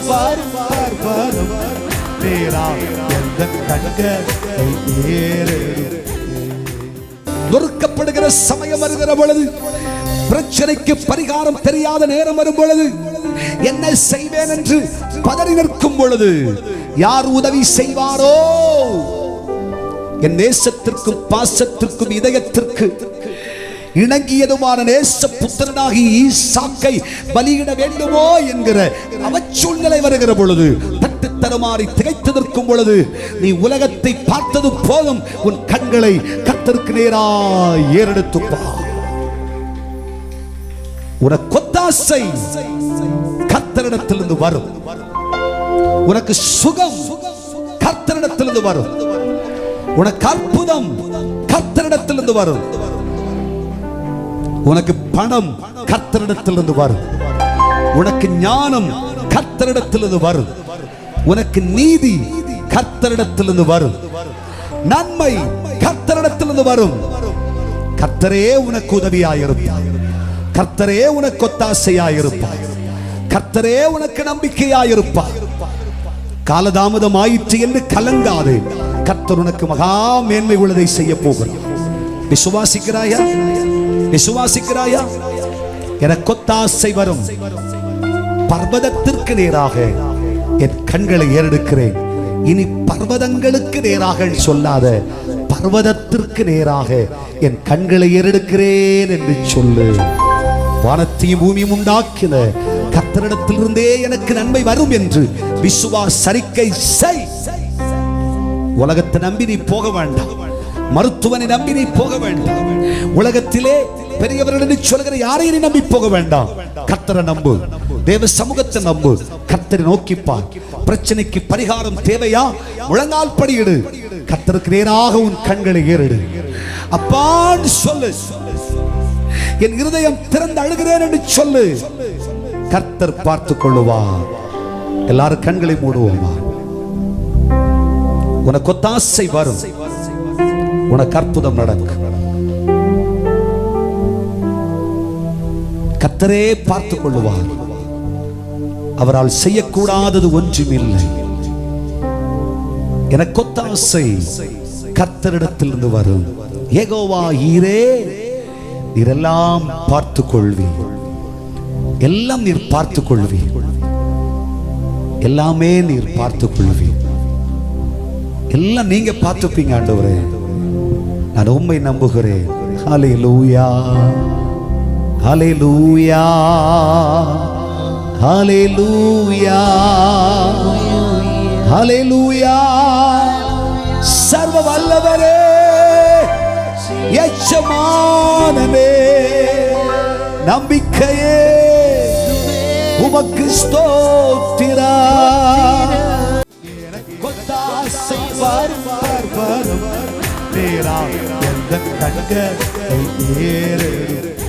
வரும் வரும் நேராக எந்த கண்களை ஏறெடுப்பேன். நொறுக்கப்படுகிற சமயம் வருகிற பொழுது, பிரச்சனைக்கு பரிகாரம் தெரியாத நேரம் வரும் பொழுது, என்ன செய்வேன் என்று பதறி நிற்கும் பொழுது, யார் உதவி செய்வாரோ? என் நேசத்திற்கும் பாசத்திற்கும் இதயத்திற்கு இணங்கியதுமான நேச புத்திரனாகி ஈசாக்கை பலியிட வேண்டுமோ என்கிற அவச்சூழ்நிலை வருகிற பொழுது, தட்டு தருமாறி திகைத்து பொழுது, நீ உலகத்தை பார்த்தது போதும், உன் கண்களை கர்த்தருக்கு நேராய் ஏறெடுத்துப்பா. உனக்கு ஒத்தாசை கர்த்தரிடத்திலிருந்து வரும். உனக்கு சுகம் கர்த்தரிடத்திலிருந்து வரும். உனக்கு அற்புதம் கர்த்தரிடத்திலிருந்து வரும். உனக்கு பணம் கர்த்தரிடத்திலிருந்து வரும். உனக்கு ஞானம் கர்த்தரிடத்திலிருந்து வரும். உனக்கு நீதி கர்த்தரிடத்திலிருந்து வரும். நன்மை கர்த்தரிடத்திலிருந்து வரும். கர்த்தரே உனக்கு உதவியாயிருப்பார். கர்த்தரே உனக்கு ஒத்தாசையாயிருப்பார். கர்த்தரே உனக்கு நம்பிக்கையாயிருப்பார். காலதாமதம் ஆயிற்று என்று கலங்காது. கர்த்தர் உனக்கு மகா மேன்மை உள்ளதை செய்ய போகிறார். விசுவாசிக்கிறாயா? விசுவாசிக்கிறாயா? எனக்கு ஒத்தாசை வரும். பர்வதத்திற்கு நேராக என் கண்களை ஏறெடுக்கிறேன். இனி பர்வதங்களுக்கு நேராக சொல்லாத, பர்வதத்திற்கு நேராக என் கண்களை ஏறெடுக்கிறேன் என்று சொல்லு. வானத்தையும் பூமியும் உண்டாக்கின கர்த்தரிடத்திலிருந்தே எனக்கு நன்மை வரும் என்று விசுவாச அறிக்கை செய். உலகத்தை நம்பி நீ போக வேண்டாம். மருத்துவனை நம்பி நீ போக வேண்டாம். உலகத்திலே பெரியவர்கள் சொல்கிற யாரையும் நீ நம்பி போக வேண்டாம். கர்த்தரை நம்பு. தேவ சமூகத்தை நம்பு. கர்த்தரை நோக்கிப்பார். பிரச்சனைக்கு பரிகாரம் தேவையா? முழங்கால் படியிடு. கர்த்தருக்கு நேராக உன் கண்களை ஏறிடு. அப்பான்னு சொல்லு. என் இருதயம் திறந்து அழுகிறேன் என்று சொல்லு. கர்த்தர் பார்த்துக் கொள்ளுவார். எல்லாரும் கண்களை மூடுவோமா? உனக்கு ஒத்தாசை வரும். உனக்கு அற்புதம் நடக்கும். கர்த்தரே பார்த்துக் கொள்ளுவார். அவரால் செய்யக்கூடாதது ஒன்றுமில்லை. எனக்கு ஒத்தாசை கர்த்தரிடத்திலிருந்து வரும். யெகோவா ஈரே, நீரெல்லாம் பார்த்துக் கொள்வீர். எல்லாம் நீர் பார்த்துக் கொள்வீர். எல்லாமே நீர் பார்த்துக் கொள்வீர். எல்லாம் நீங்க பார்த்துப்பீங்க ஆண்டவரே. நான் உம்மை நம்புகிறேன். ஹல்லேலூயா, ஹல்லேலூயா, ஹல்லேலூயா, ஹல்லேலூயா. சர்வ வல்லவரே, எஜமானனே, நம்பிக்கையே, உமக்கு ஸ்தோத்திரம். ஒத்தாசை வரும் வரும் நேராக எந்த கண்களை ஏறெடுப்பேன்.